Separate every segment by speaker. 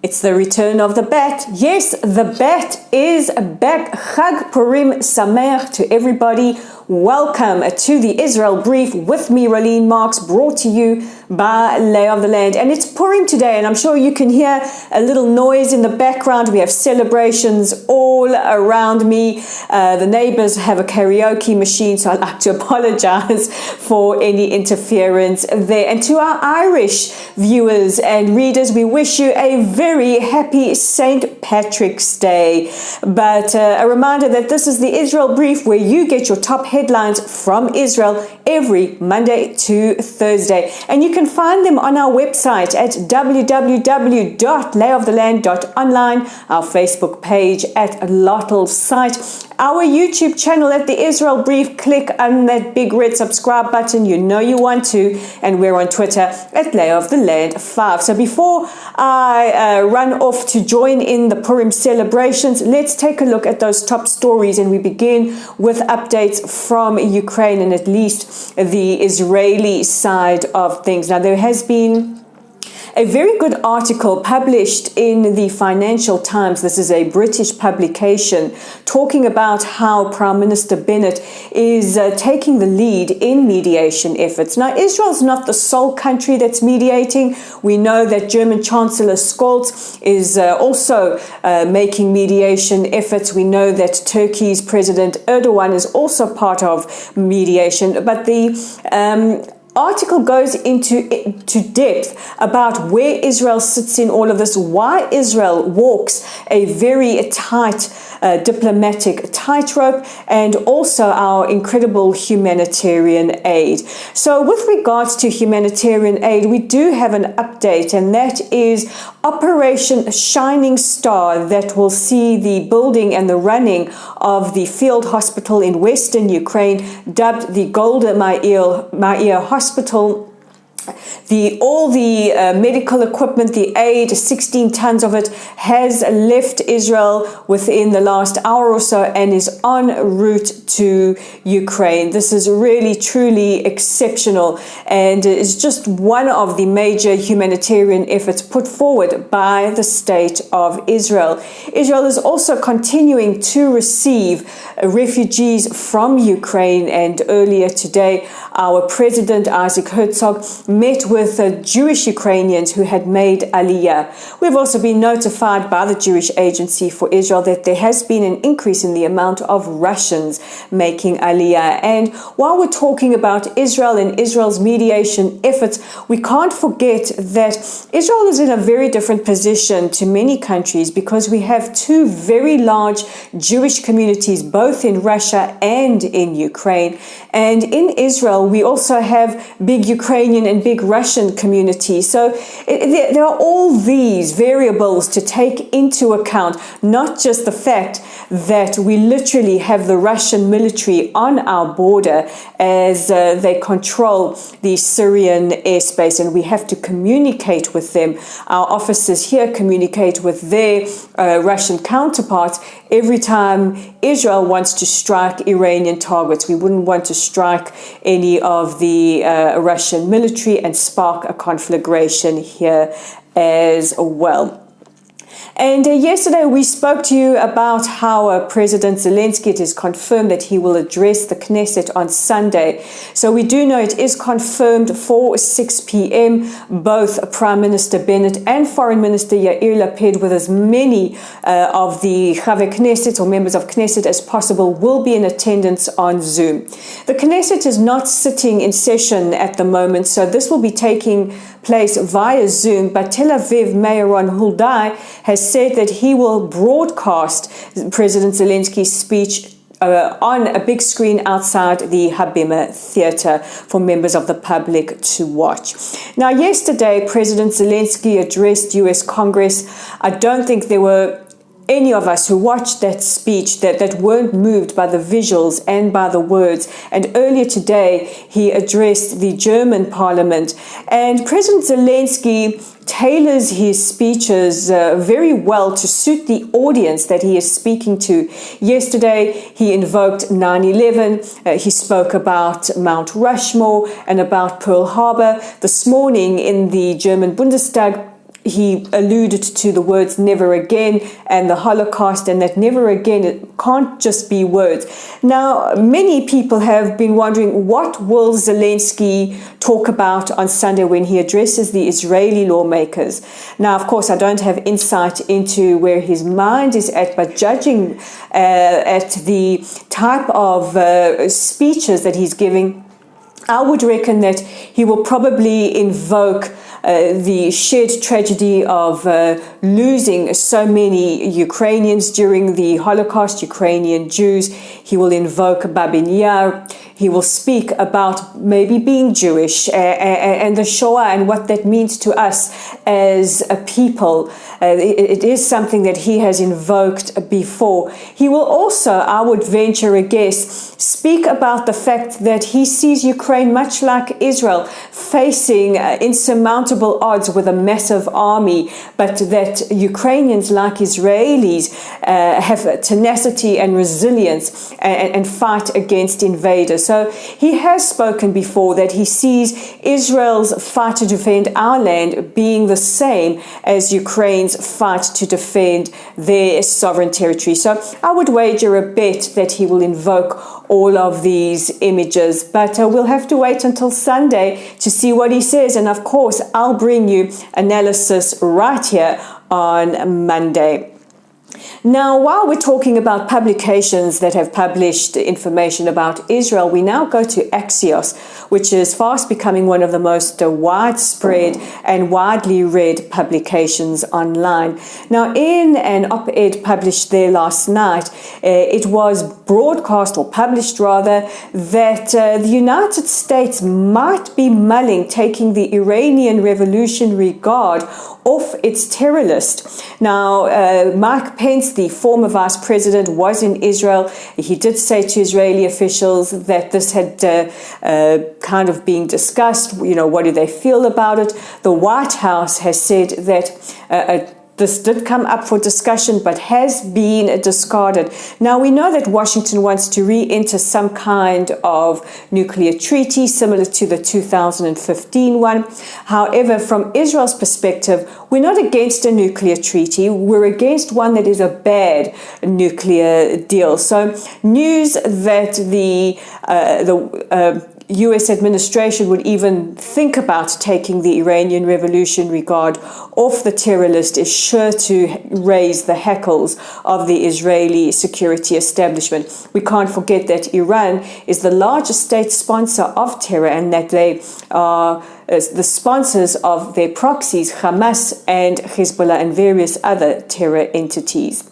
Speaker 1: It's the return of the bat. Yes, the bat is back. Chag Purim Sameach to everybody. Welcome to the Israel Brief with me, Rolene Marks, brought to you by Lay of the Land. And it's Purim today, and I'm sure you can hear a little noise in the background. We have celebrations all around me. The neighbors have a karaoke machine, so I'd like to apologize for any interference there. And to our Irish viewers and readers, we wish you a very happy St. Patrick's Day. But a reminder that this is the Israel Brief, where you get your top headlines from Israel every Monday to Thursday. And you can find them on our website at www.layoftheland.online, our Facebook page at Lottel's site, our YouTube channel at the Israel Brief. Click on that big red subscribe button. You know you want to. And we're on Twitter at Lay of the Land 5. So before I run off to join in the Purim celebrations, let's take a look at those top stories. And we begin with updates from Ukraine and at least the Israeli side of things. Now, there has been a very good article published in the Financial Times. This is a British publication talking about how Prime Minister Bennett is taking the lead in mediation efforts. Now, Israel's not the sole country that's mediating. We know that German Chancellor Scholz is also making mediation efforts. We know that Turkey's President Erdogan is also part of mediation. But the article goes into depth about where Israel sits in all of this, why Israel walks a very tight diplomatic tightrope, and also our incredible humanitarian aid. So with regards to humanitarian aid, we do have an update, and that is Operation Shining Star, that will see the building and the running of the field hospital in Western Ukraine, dubbed the Golda Meir Hospital. All the medical equipment, the aid, 16 tons of it, has left Israel within the last hour or so and is en route to Ukraine. This is really, truly exceptional, and is just one of the major humanitarian efforts put forward by the state of Israel. Israel is also continuing to receive refugees from Ukraine, and earlier today, our President Isaac Herzog met with Jewish Ukrainians who had made Aliyah. We've also been notified by the Jewish Agency for Israel that there has been an increase in the amount of Russians making Aliyah. And while we're talking about Israel and Israel's mediation efforts, we can't forget that Israel is in a very different position to many countries, because we have two very large Jewish communities, both in Russia and in Ukraine. And in Israel, we also have big Ukrainian and big Russian communities. So there are all these variables to take into account, not just the fact that we literally have the Russian military on our border as they control the Syrian airspace, and we have to communicate with them. Our officers here communicate with their Russian counterparts every time Israel wants to strike Iranian targets. We wouldn't want to strike any of the Russian military and spark a conflagration here as well. And yesterday we spoke to you about how President Zelensky, it is confirmed that he will address the Knesset on Sunday. So we do know it is confirmed for 6 p.m. Both Prime Minister Bennett and Foreign Minister Yair Lapid, with as many of the Chavei Knesset or members of Knesset as possible, will be in attendance on Zoom. The Knesset is not sitting in session at the moment, so this will be taking place via Zoom, but Tel Aviv Mayor Ron Huldai has said that he will broadcast President Zelensky's speech on a big screen outside the Habima Theatre for members of the public to watch. Now, yesterday, President Zelensky addressed U.S. Congress. I don't think there were any of us who watched that speech that weren't moved by the visuals and by the words. And earlier today, he addressed the German parliament. And President Zelensky tailors his speeches very well to suit the audience that he is speaking to. Yesterday, he invoked 9/11. He spoke about Mount Rushmore and about Pearl Harbor. This morning in the German Bundestag, he alluded to the words never again and the Holocaust, and that never again, it can't just be words. Now, many people have been wondering, what will Zelensky talk about on Sunday when he addresses the Israeli lawmakers? Now, of course, I don't have insight into where his mind is at, but judging at the type of speeches that he's giving, I would reckon that he will probably invoke the shared tragedy of losing so many Ukrainians during the Holocaust, Ukrainian Jews. He will invoke Babin Yar. He will speak about maybe being Jewish and the Shoah and what that means to us as a people. It is something that he has invoked before. He will also, I would venture a guess, speak about the fact that he sees Ukraine, much like Israel, facing insurmountable odds with a massive army, but that Ukrainians, like Israelis, have tenacity and resilience and fight against invaders. So he has spoken before that he sees Israel's fight to defend our land being the same as Ukraine's fight to defend their sovereign territory. So I would wager a bet that he will invoke all of these images, but we'll have to wait until Sunday to see what he says. And of course, I'll bring you analysis right here on Monday. Now, while we're talking about publications that have published information about Israel, we now go to Axios, which is fast becoming one of the most widespread and widely read publications online. Now, in an op-ed published there last night, it was broadcast, or published rather, that the United States might be mulling taking the Iranian Revolutionary Guard off its terror list. Now, Mike Pence, the former vice president, was in Israel. He did say to Israeli officials that this had kind of been discussed. You know, what do they feel about it? The White House has said that this did come up for discussion, but has been discarded. Now, we know that Washington wants to re-enter some kind of nuclear treaty similar to the 2015 one. However, from Israel's perspective, we're not against a nuclear treaty. We're against one that is a bad nuclear deal. So news that the U.S. administration would even think about taking the Iranian Revolutionary Guard off the terror list is sure to raise the hackles of the Israeli security establishment. We can't forget that Iran is the largest state sponsor of terror, and that they are the sponsors of their proxies, Hamas and Hezbollah, and various other terror entities.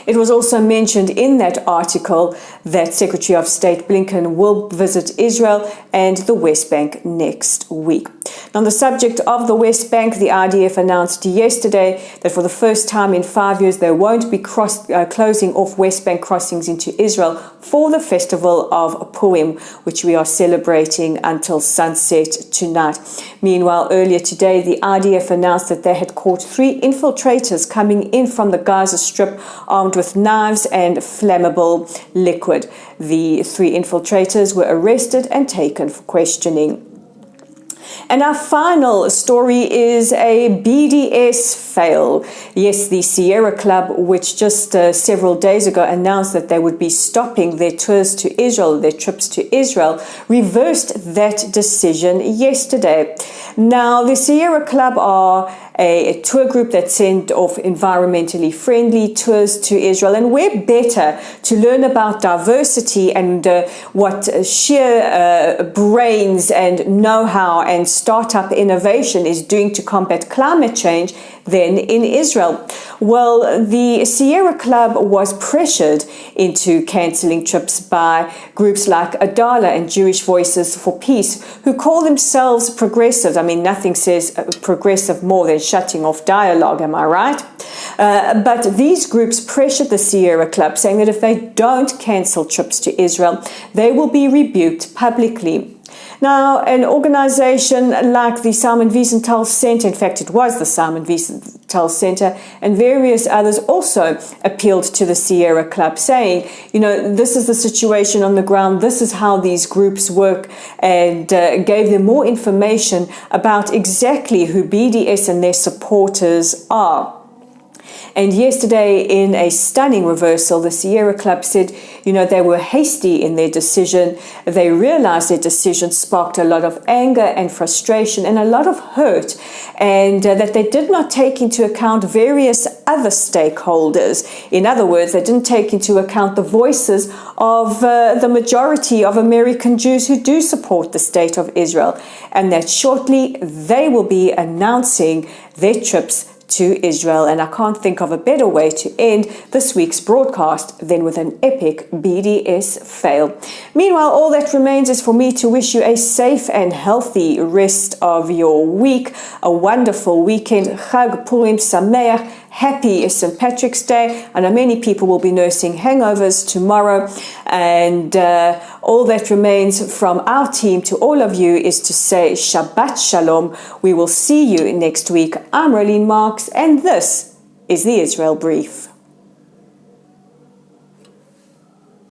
Speaker 1: It was also mentioned in that article that Secretary of State Blinken will visit Israel and the West Bank next week. On the subject of the West Bank, the IDF announced yesterday that for the first time in 5 years, they won't be closing off West Bank crossings into Israel for the festival of Purim, which we are celebrating until sunset tonight. Meanwhile, earlier today, the IDF announced that they had caught 3 infiltrators coming in from the Gaza Strip armed with knives and flammable liquid. The 3 infiltrators were arrested and taken for questioning. And our final story is a BDS fail. Yes, the Sierra Club, which just several days ago announced that they would be stopping their tours to Israel, their trips to Israel, reversed that decision yesterday. Now, the Sierra Club are a tour group that sent off environmentally friendly tours to Israel, and we're better to learn about diversity and what sheer brains and know-how and startup innovation is doing to combat climate change than in Israel. Well, the Sierra Club was pressured into cancelling trips by groups like Adala and Jewish Voices for Peace, who call themselves progressives. I mean, nothing says progressive more than shutting off dialogue, am I right? But these groups pressured the Sierra Club, saying that if they don't cancel trips to Israel, they will be rebuked publicly. Now, an organization like the Simon Wiesenthal Center, in fact, it was the Simon Wiesenthal Center, and various others also appealed to the Sierra Club, saying, this is the situation on the ground, this is how these groups work, and gave them more information about exactly who BDS and their supporters are. And yesterday, in a stunning reversal, the Sierra Club said, they were hasty in their decision. They realized their decision sparked a lot of anger and frustration and a lot of hurt, and that they did not take into account various other stakeholders. In other words, they didn't take into account the voices of the majority of American Jews who do support the state of Israel, and that shortly they will be announcing their trips to Israel. And I can't think of a better way to end this week's broadcast than with an epic BDS fail. Meanwhile, all that remains is for me to wish you a safe and healthy rest of your week, a wonderful weekend. Chag Purim Sameach. Happy St. Patrick's Day. I know many people will be nursing hangovers tomorrow, and all that remains from our team to all of you is to say Shabbat Shalom. We will see you next week. I'm Rolene Marks, and this is the Israel Brief.